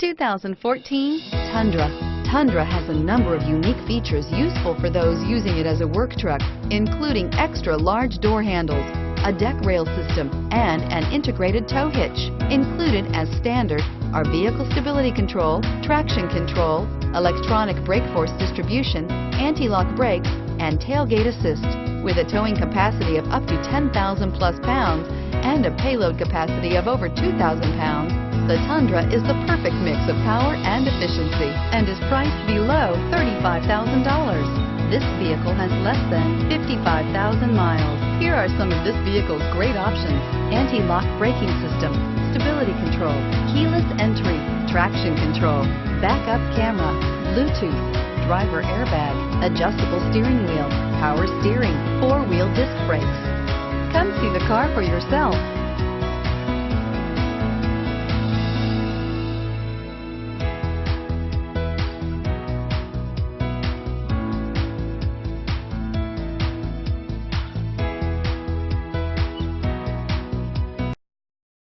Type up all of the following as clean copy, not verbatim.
2014 Tundra. Tundra has a number of unique features useful for those using it as a work truck, including extra large door handles, a deck rail system, and an integrated tow hitch. Included as standard are vehicle stability control, traction control, electronic brake force distribution, anti-lock brakes, and tailgate assist. With a towing capacity of up to 10,000 plus pounds and a payload capacity of over 2,000 pounds, the Tundra is the perfect mix of power and efficiency and is priced below $35,000. This vehicle has less than 55,000 miles. Here are some of this vehicle's great options: anti-lock braking system, stability control, keyless entry, traction control, backup camera, Bluetooth, driver airbag, adjustable steering wheel, power steering, four-wheel disc brakes. Come see the car for yourself.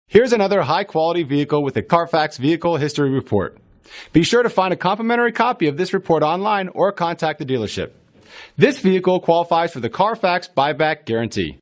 Here's another high-quality vehicle with a CARFAX Vehicle History Report. Be sure to find a complimentary copy of this report online or contact the dealership. This vehicle qualifies for the CARFAX Buyback Guarantee.